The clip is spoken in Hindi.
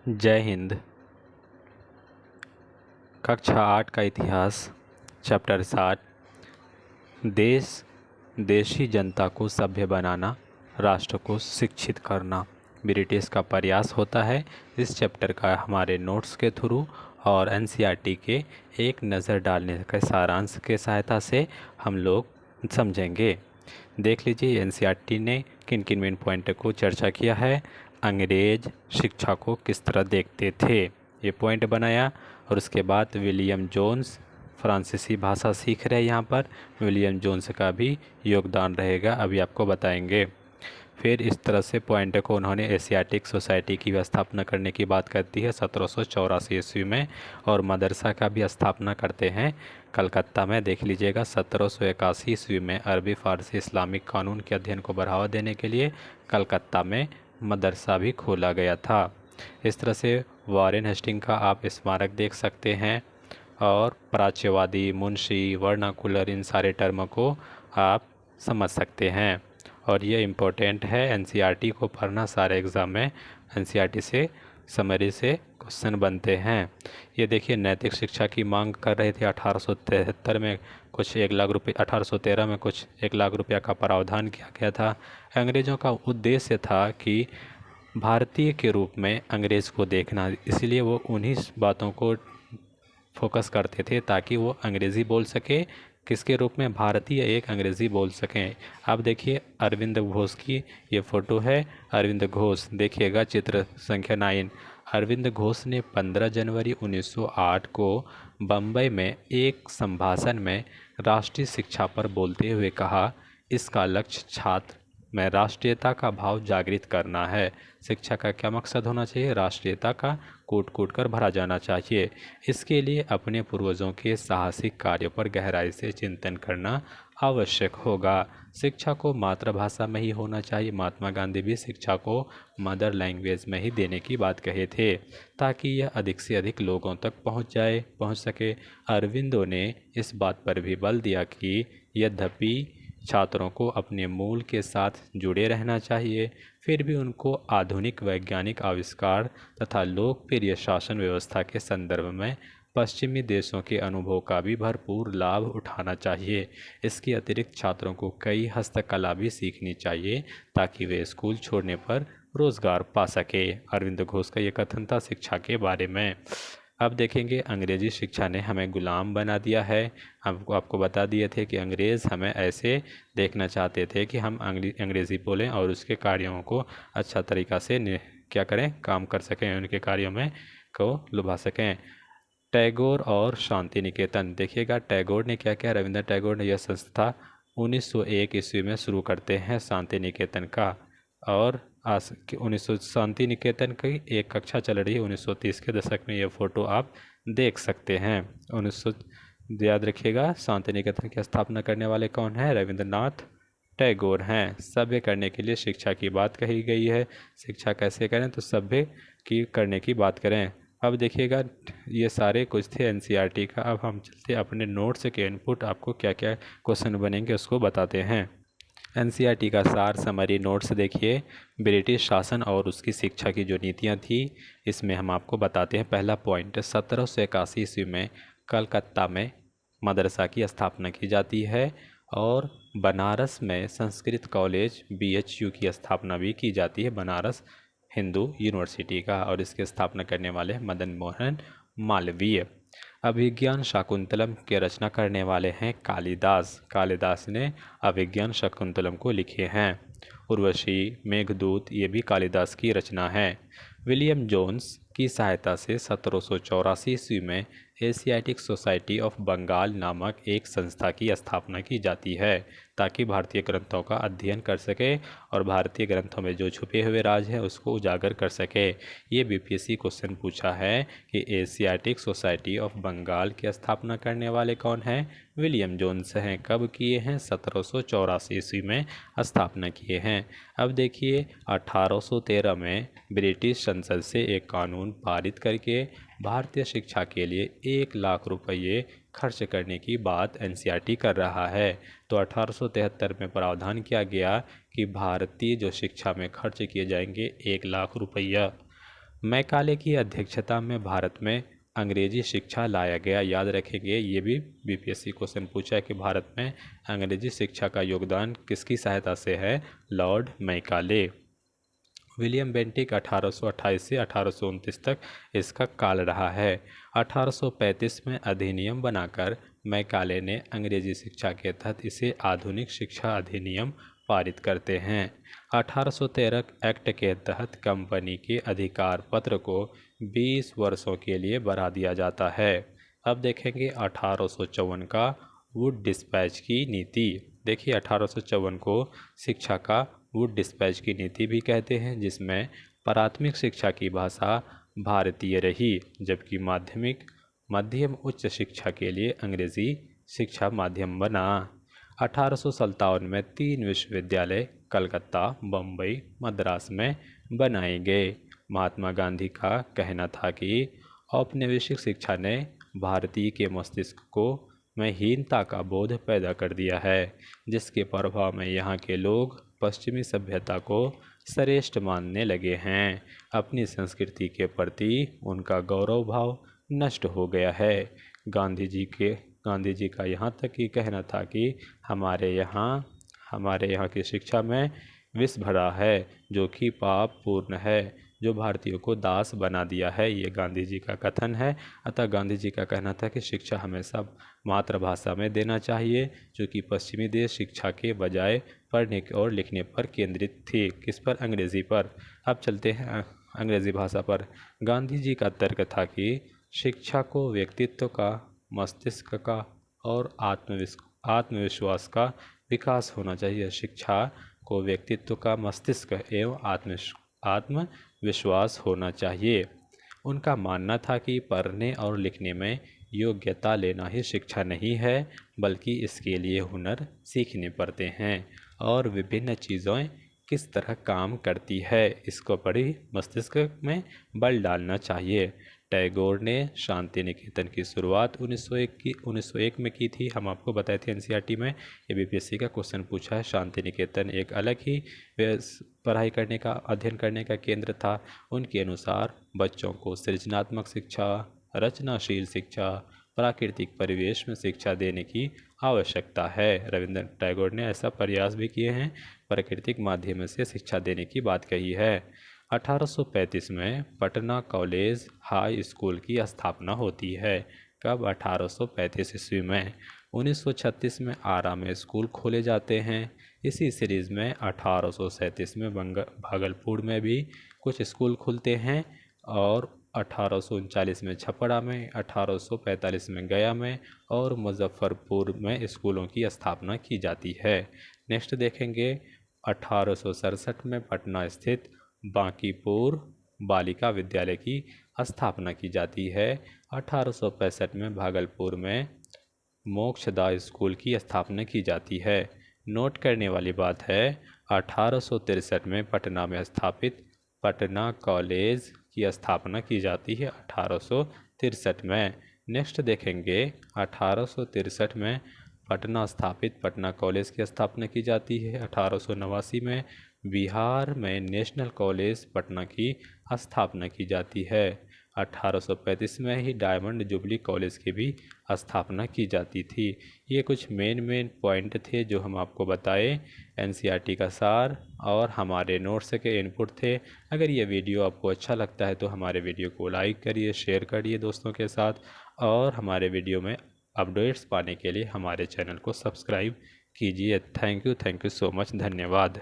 जय हिंद। कक्षा 8 का इतिहास, चैप्टर 60। देश देशी जनता को सभ्य बनाना, राष्ट्र को शिक्षित करना ब्रिटिश का प्रयास होता है। इस चैप्टर का हमारे नोट्स के थ्रू और एनसीईआरटी के एक नज़र डालने के सारांश के सहायता से हम लोग समझेंगे। देख लीजिए एनसीईआरटी ने किन किन मेन पॉइंट को चर्चा किया है। अंग्रेज शिक्षा को किस तरह देखते थे, ये पॉइंट बनाया। और उसके बाद विलियम जोन्स फ्रांसीसी भाषा सीख रहे हैं। यहाँ पर विलियम जोन्स का भी योगदान रहेगा, अभी आपको बताएंगे। फिर इस तरह से पॉइंट को उन्होंने एशियाटिक सोसाइटी की भी स्थापना करने की बात करती है 1784 ईस्वी में, और मदरसा का भी स्थापना करते हैं कलकत्ता में। देख लीजिएगा 1781 ईस्वी में अरबी फ़ारसी इस्लामिक कानून के अध्ययन को बढ़ावा देने के लिए कलकत्ता में मदरसा भी खोला गया था। इस तरह से वॉरेन हेस्टिंग का आप स्मारक देख सकते हैं, और प्राच्यवादी, मुंशी, वर्नाकुलर, इन सारे टर्म को आप समझ सकते हैं। और ये इम्पोर्टेंट है, एनसीईआरटी को पढ़ना। सारे एग्ज़ाम में एनसीईआरटी से समरी से क्वेश्चन बनते हैं। ये देखिए नैतिक शिक्षा की मांग कर रहे थे 1873 में कुछ 1 लाख रुपये, 1813 में कुछ 1 लाख रुपया का प्रावधान किया गया था। अंग्रेज़ों का उद्देश्य था कि भारतीय के रूप में अंग्रेज़ को देखना, इसलिए वो उन्हीं बातों को फोकस करते थे ताकि वो अंग्रेज़ी बोल सके। किसके रूप में? भारतीय एक अंग्रेज़ी बोल सकें। अब देखिए अरविंद घोष की ये फ़ोटो है। अरविंद घोष देखिएगा, चित्र संख्या 9। अरविंद घोष ने 15 जनवरी 1908 को बम्बई में एक संभाषण में राष्ट्रीय शिक्षा पर बोलते हुए कहा, इसका लक्ष्य छात्र में राष्ट्रीयता का भाव जागृत करना है। शिक्षा का क्या मकसद होना चाहिए? राष्ट्रीयता का कूट कूट कर भरा जाना चाहिए। इसके लिए अपने पूर्वजों के साहसिक कार्यों पर गहराई से चिंतन करना आवश्यक होगा। शिक्षा को मातृभाषा में ही होना चाहिए। महात्मा गांधी भी शिक्षा को मदर लैंग्वेज में ही देने की बात कहे थे, ताकि यह अधिक से अधिक लोगों तक पहुंच सके। अरविंदो ने इस बात पर भी बल दिया कि यद्यपि छात्रों को अपने मूल के साथ जुड़े रहना चाहिए, फिर भी उनको आधुनिक वैज्ञानिक आविष्कार तथा लोकप्रिय शासन व्यवस्था के संदर्भ में पश्चिमी देशों के अनुभव का भी भरपूर लाभ उठाना चाहिए। इसके अतिरिक्त छात्रों को कई हस्तकला भी सीखनी चाहिए ताकि वे स्कूल छोड़ने पर रोज़गार पा सके। अरविंद घोष का ये कथन था शिक्षा के बारे में। अब देखेंगे अंग्रेज़ी शिक्षा ने हमें गुलाम बना दिया है। आपको बता दिए थे कि अंग्रेज़ हमें ऐसे देखना चाहते थे कि हम अंग्रेज़ी बोलें और उसके कार्यों को अच्छा तरीक़ा से क्या करें, काम कर सकें, उनके कार्यों में को लुभा सकें। टैगोर और शांति निकेतन देखिएगा, टैगोर ने क्या किया? रविंद्र टैगोर ने यह संस्था 1901 ईस्वी में शुरू करते हैं शांति निकेतन का, और आज 1900 शांति निकेतन की एक कक्षा चल रही है 1930 के दशक में। ये फ़ोटो आप देख सकते हैं। 1900 याद रखिएगा, शांति निकेतन की स्थापना करने वाले कौन हैं? रविंद्रनाथ टैगोर हैं। सभ्य करने के लिए शिक्षा की बात कही गई है। शिक्षा कैसे करें? तो सभ्य की करने की बात करें। अब देखिएगा ये सारे कुछ थे एनसीईआरटी का। अब हम चलते अपने नोट्स के इनपुट, आपको क्या क्या क्वेश्चन बनेंगे उसको बताते हैं। एनसीईआरटी का सार समरी नोट्स देखिए। ब्रिटिश शासन और उसकी शिक्षा की जो नीतियाँ थी, इसमें हम आपको बताते हैं। पहला पॉइंट, 1781 ईस्वी में कलकत्ता में मदरसा की स्थापना की जाती है, और बनारस में संस्कृत कॉलेज BHU की स्थापना भी की जाती है, बनारस हिंदू यूनिवर्सिटी का, और इसकी स्थापना करने वाले मदन मोहन मालवीय। अभिज्ञान शाकुंतलम के रचना करने वाले हैं कालिदास। कालिदास ने अभिज्ञान शाकुंतलम को लिखे हैं। उर्वशी, मेघदूत, ये भी कालिदास की रचना है। विलियम जोन्स की सहायता से 1784 ईस्वी में एशियाटिक सोसाइटी ऑफ बंगाल नामक एक संस्था की स्थापना की जाती है, ताकि भारतीय ग्रंथों का अध्ययन कर सके और भारतीय ग्रंथों में जो छुपे हुए राज हैं उसको उजागर कर सके। ये बीपीएससी क्वेश्चन पूछा है कि एशियाटिक सोसाइटी ऑफ बंगाल की स्थापना करने वाले कौन हैं? विलियम जोन्स हैं। कब किए हैं? 1784 ईस्वी में स्थापना किए हैं। अब देखिए 1813 में ब्रिटिश संसद से एक कानून पारित करके भारतीय शिक्षा के लिए 1 लाख रुपये खर्च करने की बात एनसीईआरटी कर रहा है। तो 1873 में प्रावधान किया गया कि भारतीय जो शिक्षा में खर्च किए जाएंगे 1 लाख रुपया। मैकाले की अध्यक्षता में भारत में अंग्रेजी शिक्षा लाया गया। याद रखेंगे, ये भी बीपीएससी क्वेश्चन पूछा है कि भारत में अंग्रेजी शिक्षा का योगदान किसकी सहायता से है? Lord Macaulay. विलियम बेंटिक 1828 से 1829 तक इसका काल रहा है। 1835 में अधिनियम बनाकर मैकाले ने अंग्रेजी शिक्षा के तहत इसे आधुनिक शिक्षा अधिनियम पारित करते हैं। 1813 एक्ट के तहत कंपनी के अधिकार पत्र को 20 वर्षों के लिए बढ़ा दिया जाता है। अब देखेंगे 1854 का वुड डिस्पैच की नीति। देखिए 1854 को शिक्षा का वुड डिस्पैच की नीति भी कहते हैं, जिसमें प्राथमिक शिक्षा की भाषा भारतीय रही, जबकि मध्यम उच्च शिक्षा के लिए अंग्रेजी शिक्षा माध्यम बना। 1857 में 3 विश्वविद्यालय कलकत्ता, बम्बई, मद्रास में बनाए गए। महात्मा गांधी का कहना था कि औपनिवेशिक शिक्षा ने भारतीय के मस्तिष्क को में हीनता का बोध पैदा कर दिया है, जिसके प्रभाव में यहाँ के लोग पश्चिमी सभ्यता को श्रेष्ठ मानने लगे हैं। अपनी संस्कृति के प्रति उनका गौरव भाव नष्ट हो गया है। गांधी जी का यहाँ तक ही कहना था कि हमारे यहाँ की शिक्षा में विष भरा है, जो कि पाप पूर्ण है, जो भारतीयों को दास बना दिया है। ये गांधी जी का कथन है। अतः गांधी जी का कहना था कि शिक्षा हमेशा मातृभाषा में देना चाहिए, जो कि पश्चिमी देश शिक्षा के बजाय पढ़ने और लिखने पर केंद्रित थी। किस पर? अंग्रेज़ी पर। अब चलते हैं अंग्रेज़ी भाषा पर। गांधी जी का तर्क था कि शिक्षा को व्यक्तित्व का, मस्तिष्क का और आत्मविश्वास का विकास होना चाहिए। शिक्षा को व्यक्तित्व का, मस्तिष्क एवं आत्मविश्वास होना चाहिए। उनका मानना था कि पढ़ने और लिखने में योग्यता लेना ही शिक्षा नहीं है, बल्कि इसके लिए हुनर सीखने पड़ते हैं और विभिन्न चीज़ें किस तरह काम करती है, इसको पढ़ी मस्तिष्क में बल डालना चाहिए। टैगोर ने शांति निकेतन की शुरुआत 1901 में की थी। हम आपको बताए थे एनसीईआरटी में, ये बीपीएससी का क्वेश्चन पूछा है। शांति निकेतन एक अलग ही पढ़ाई करने का, अध्ययन करने का केंद्र था। उनके अनुसार बच्चों को सृजनात्मक शिक्षा, रचनाशील शिक्षा, प्राकृतिक परिवेश में शिक्षा देने की आवश्यकता है। रविंद्रनाथ टैगोर ने ऐसा प्रयास भी किए हैं, प्राकृतिक माध्यम से शिक्षा देने की बात कही है। 1835 में पटना कॉलेज हाई स्कूल की स्थापना होती है। कब? 1835 ईस्वी में। 1936 में आरा में स्कूल खोले जाते हैं। इसी सीरीज़ में 1837 में भागलपुर में भी कुछ स्कूल खुलते हैं और 1839 में छपरा में, 1845 में गया में और मुजफ्फरपुर में स्कूलों की स्थापना की जाती है। नेक्स्ट देखेंगे 1867 में पटना स्थित बांकीपुर बालिका विद्यालय की स्थापना की जाती है। 1865 में भागलपुर में मोक्षदा स्कूल की स्थापना की जाती है। नोट करने वाली बात है, 1863 में पटना में स्थापित पटना कॉलेज की स्थापना की जाती है 1863 में। नेक्स्ट देखेंगे 1863 में पटना स्थापित पटना कॉलेज की स्थापना की जाती है। 1889 में बिहार में नेशनल कॉलेज पटना की स्थापना की जाती है। 1835 में ही डायमंड जुबली कॉलेज की भी स्थापना की जाती थी। ये कुछ मेन पॉइंट थे जो हम आपको बताए, एनसीईआरटी का सार और हमारे नोट्स के इनपुट थे। अगर ये वीडियो आपको अच्छा लगता है तो हमारे वीडियो को लाइक करिए, शेयर करिए दोस्तों के साथ, और हमारे वीडियो में अपडेट्स पाने के लिए हमारे चैनल को सब्सक्राइब कीजिए। थैंक यू सो मच, धन्यवाद।